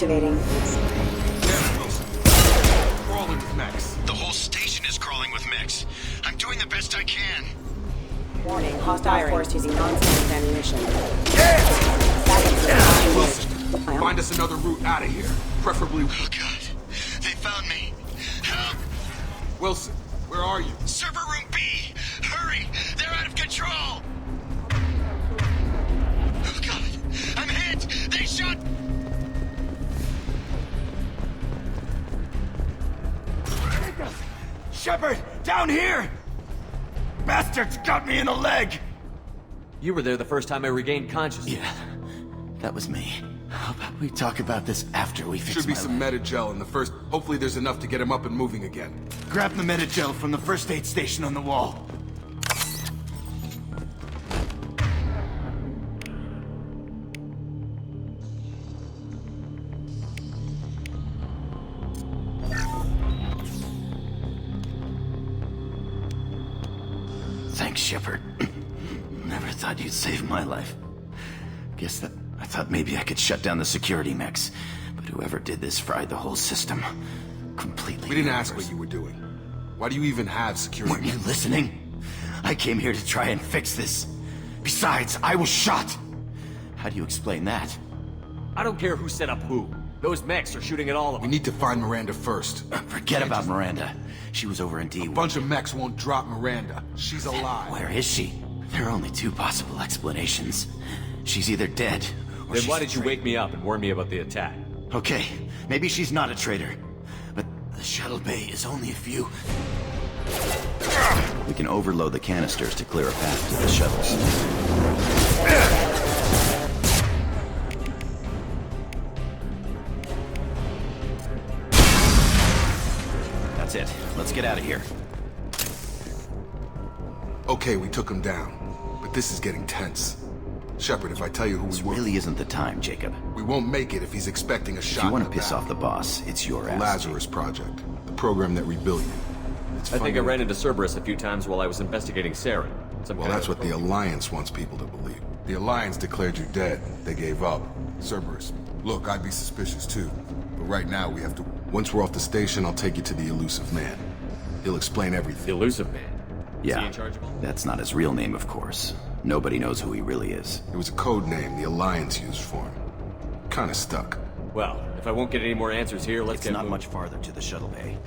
Activating. Damn, Wilson. Crawling with mechs. The whole station is crawling with mechs. I'm doing the best I can. Warning, hostile force using non-standard ammunition. Wilson, find us another route out of here. Preferably... Oh, God. They found me. Help! Wilson, where are you? Server room B! Hurry! They're out of control! Oh, God. I'm hit! They shot... Shepard! Down here! Bastards got me in the leg! You were there the first time I regained consciousness. Yeah, that was me. How about we talk about this after we fix Should be my some leg? Metagel in the first... Hopefully there's enough to get him up and moving again. Grab the Metagel from the first aid station on the wall. Thanks, Shepard. Never thought you'd save my life. I thought maybe I could shut down the security mechs, but whoever did this fried the whole system. Completely. We didn't ask what you were doing. Why do you even have security? Weren't you listening? I came here to try and fix this. Besides, I was shot. How do you explain that? I don't care who set up who. Those mechs are shooting at all of We us. need to find Miranda first. Forget about Miranda. She was over in D. A bunch of mechs won't drop Miranda. She's alive. Where is she? There are only two possible explanations. She's either dead, or Then she's why a did you traitor. wake me up and warn me about the attack? Okay, maybe she's not a traitor. But the shuttle bay is only a few... We can overload the canisters to clear a path to the shuttles. That's it. Let's get out of here. Okay, we took him down. But this is getting tense. Shepard, if I tell you who This we were... really isn't the time, Jacob. We won't make it if he's expecting a shot. If you want in to the piss back. off the boss, it's your The ass. Lazarus Project. The program that rebuilt you. It's I think I funded- ran into Cerberus a few times while I was investigating Saren. Well, that's what the Alliance wants people to believe. The Alliance declared you dead. They gave up. Cerberus. Look, I'd be suspicious too. But right now, we have to... Once we're off the station, I'll take you to the Elusive Man. He'll explain everything. The elusive man. Is he Yeah, in charge of all? that's not his real name, of course. Nobody knows who he really is. It was a code name the Alliance used for him. Kinda stuck. Well, if I won't get any more answers here, let's It's get not moving. much farther to the shuttle bay.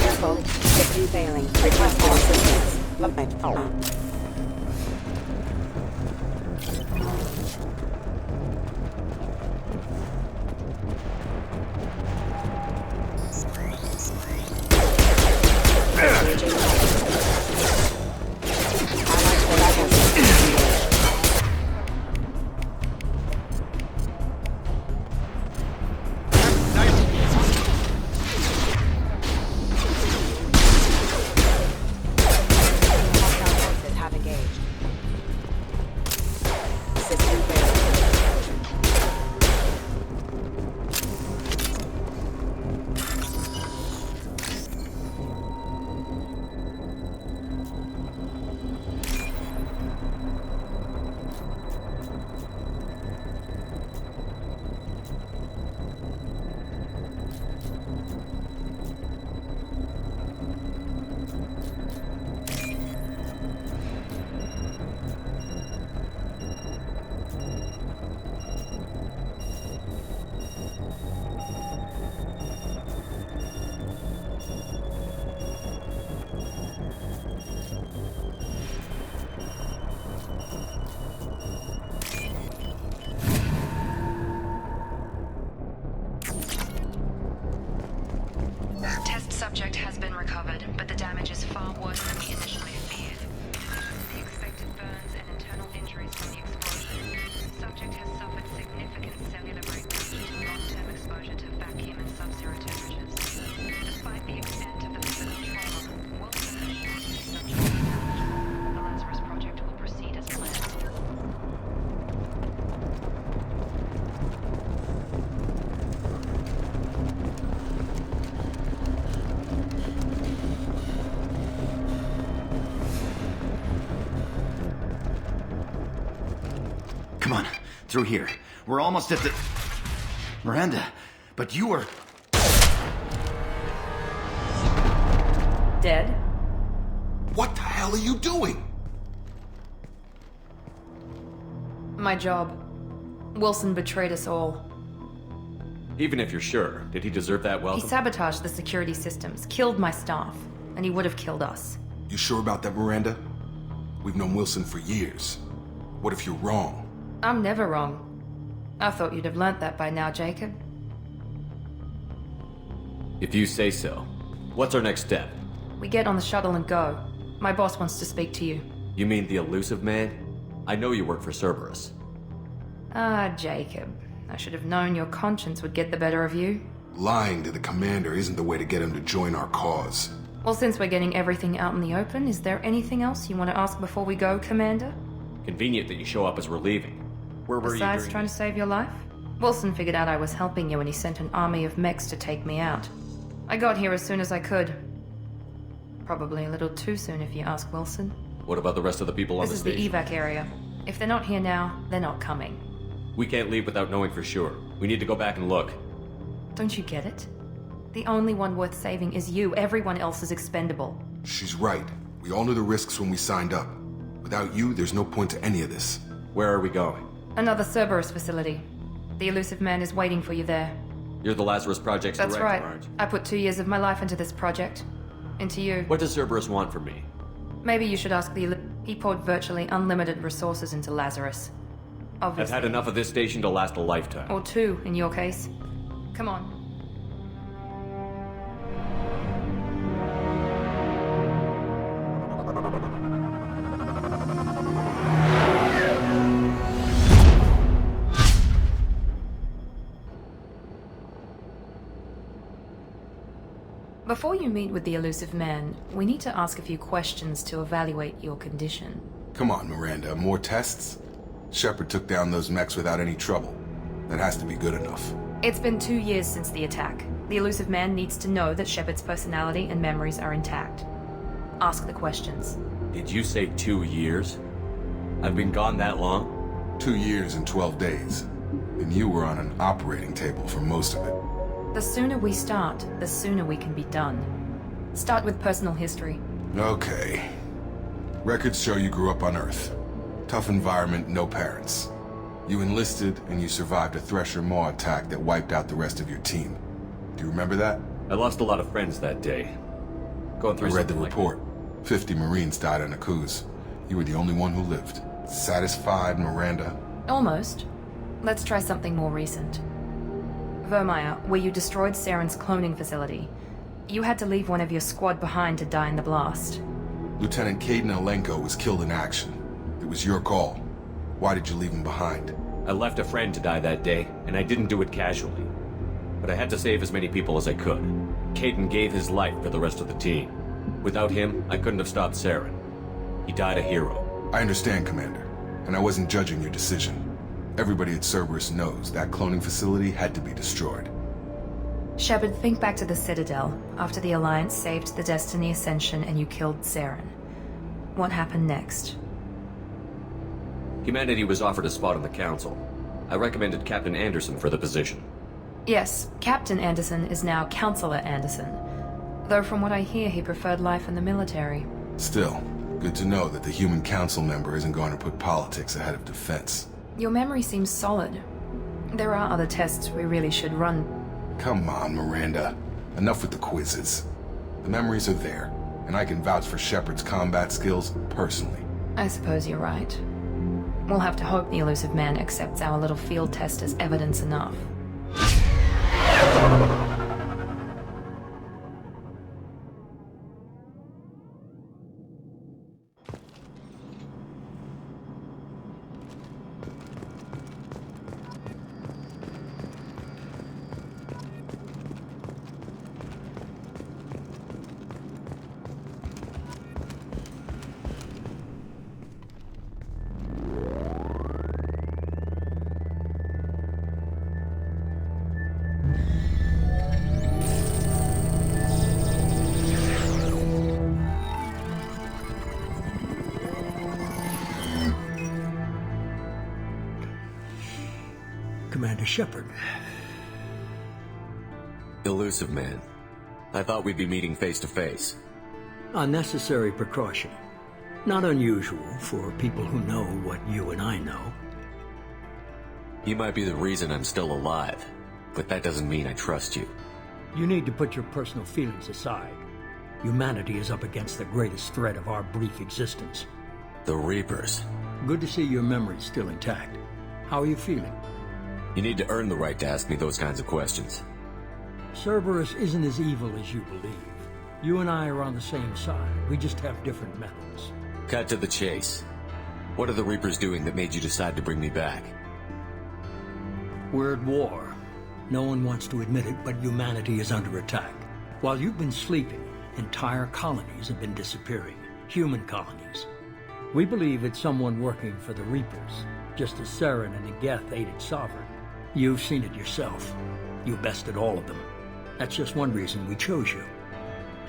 Careful. System failing. Request all assistance. Lovely. Come on, through here. We're almost at the... Miranda, but you were... Dead? What the hell are you doing? My job. Wilson betrayed us all. Even if you're sure, did he deserve that He welcome? sabotaged the security systems, killed my staff, and he would have killed us. You sure about that, Miranda? We've known Wilson for years. What if you're wrong? I'm never wrong. I thought you'd have learnt that by now, Jacob. If you say so. What's our next step? We get on the shuttle and go. My boss wants to speak to you. You mean the elusive man? I know you work for Cerberus. Ah, Jacob. I should have known your conscience would get the better of you. Lying to the commander isn't the way to get him to join our cause. Well, since we're getting everything out in the open, is there anything else you want to ask before we go, Commander? Convenient that you show up as we're leaving. Where were Besides you trying to save your life? Wilson figured out I was helping you and he sent an army of mechs to take me out. I got here as soon as I could. Probably a little too soon if you ask Wilson. What about the rest of the people on This the is the station? evac area. If they're not here now, they're not coming. We can't leave without knowing for sure. We need to go back and look. Don't you get it? The only one worth saving is you. Everyone else is expendable. She's right. We all knew the risks when we signed up. Without you, there's no point to any of this. Where are we going? Another Cerberus facility. The elusive man is waiting for you there. You're the Lazarus Project's That's director, right. aren't you? I put 2 years of my life into this project. Into you. What does Cerberus want from me? Maybe you should ask the... He poured virtually unlimited resources into Lazarus. I've Obviously. had enough of this station to last a lifetime. Or 2, in your case. Come on. Before you meet with the elusive man, we need to ask a few questions to evaluate your condition. Come on, Miranda. More tests? Shepard took down those mechs without any trouble. That has to be good enough. It's been 2 years since the attack. The elusive man needs to know that Shepard's personality and memories are intact. Ask the questions. Did you say 2 years? I've been gone that long? 2 years and 12 days. And you were on an operating table for most of it. The sooner we start, the sooner we can be done. Start with personal history. Okay. Records show you grew up on Earth. Tough environment, no parents. You enlisted, and you survived a Thresher Maw attack that wiped out the rest of your team. Do you remember that? I lost a lot of friends that day. Going I through read the something like report. 50 Marines died on Akuz. You were the only one who lived. Satisfied, Miranda? Almost. Let's try something more recent. Vermeer, where you destroyed Saren's cloning facility. You had to leave one of your squad behind to die in the blast. Lieutenant Caden Alenko was killed in action. It was your call. Why did you leave him behind? I left a friend to die that day, and I didn't do it casually. But I had to save as many people as I could. Caden gave his life for the rest of the team. Without him, I couldn't have stopped Saren. He died a hero. I understand, Commander, and I wasn't judging your decision. Everybody at Cerberus knows that cloning facility had to be destroyed. Shepard, think back to the Citadel, after the Alliance saved the Destiny Ascension and you killed Saren. What happened next? Humanity was offered a spot on the Council. I recommended Captain Anderson for the position. Yes, Captain Anderson is now Counselor Anderson. Though from what I hear, he preferred life in the military. Still, good to know that the human council member isn't going to put politics ahead of defense. Your memory seems solid. There are other tests we really should run. Come on, Miranda. Enough with the quizzes. The memories are there, and I can vouch for Shepard's combat skills personally. I suppose you're right. We'll have to hope the elusive man accepts our little field test as evidence enough. Commander Shepard. Elusive man. I thought we'd be meeting face to face. A necessary precaution. Not unusual for people who know what you and I know. You might be the reason I'm still alive, but that doesn't mean I trust you. You need to put your personal feelings aside. Humanity is up against the greatest threat of our brief existence. The Reapers. Good to see your memory's still intact. How are you feeling? You need to earn the right to ask me those kinds of questions. Cerberus isn't as evil as you believe. You and I are on the same side. We just have different methods. Cut to the chase. What are the Reapers doing that made you decide to bring me back? We're at war. No one wants to admit it, but humanity is under attack. While you've been sleeping, entire colonies have been disappearing. Human colonies. We believe it's someone working for the Reapers, just as Saren and Geth aided Sovereign. You've seen it yourself. You bested all of them. That's just one reason we chose you.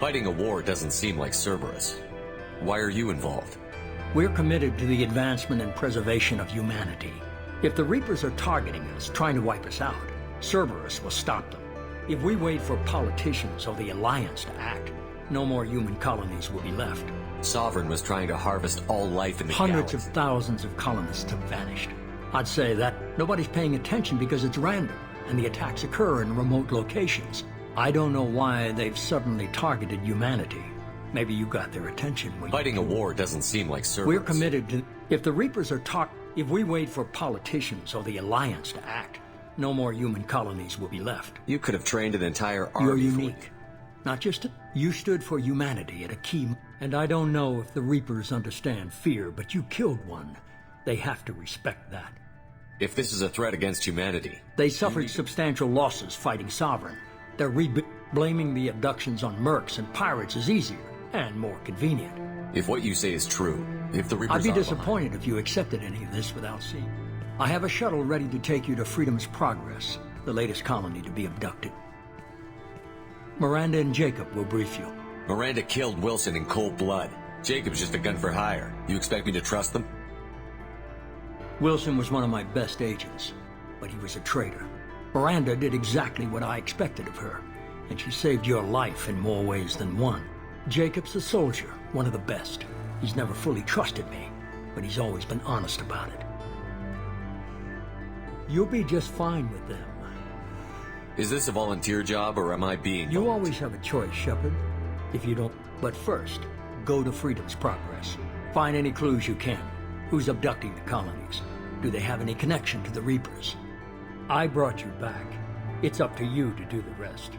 Fighting a war doesn't seem like Cerberus. Why are you involved? We're committed to the advancement and preservation of humanity. If the Reapers are targeting us, trying to wipe us out, Cerberus will stop them. If we wait for politicians or the Alliance to act, no more human colonies will be left. Sovereign was trying to harvest all life in the Hundreds galaxy. of thousands of colonists have vanished. I'd say that nobody's paying attention because it's random, and the attacks occur in remote locations. I don't know why they've suddenly targeted humanity. Maybe you got their attention when Fighting a war doesn't seem like Cerberus. We're committed to... If the Reapers are if we wait for politicians or the Alliance to act, no more human colonies will be left. You could have trained an entire army. You're for unique. Not just... You stood for humanity at a key... And I don't know if the Reapers understand fear, but you killed one. They have to respect that. If this is a threat against humanity... They suffered substantial losses fighting Sovereign. They're blaming the abductions on mercs and pirates is easier and more convenient. If what you say is true, if the Reapers I'd be are disappointed if you accepted any of this without seeing. I have a shuttle ready to take you to Freedom's Progress, the latest colony to be abducted. Miranda and Jacob will brief you. Miranda killed Wilson in cold blood. Jacob's just a gun for hire. You expect me to trust them? Wilson was one of my best agents, but he was a traitor. Miranda did exactly what I expected of her, and she saved your life in more ways than one. Jacob's a soldier, one of the best. He's never fully trusted me, but he's always been honest about it. You'll be just fine with them. Is this a volunteer job, or am I being You volunteer? always have a choice, Shepard. If you don't... But first, go to Freedom's Progress. Find any clues you can. Who's abducting the colonies? Do they have any connection to the Reapers? I brought you back. It's up to you to do the rest.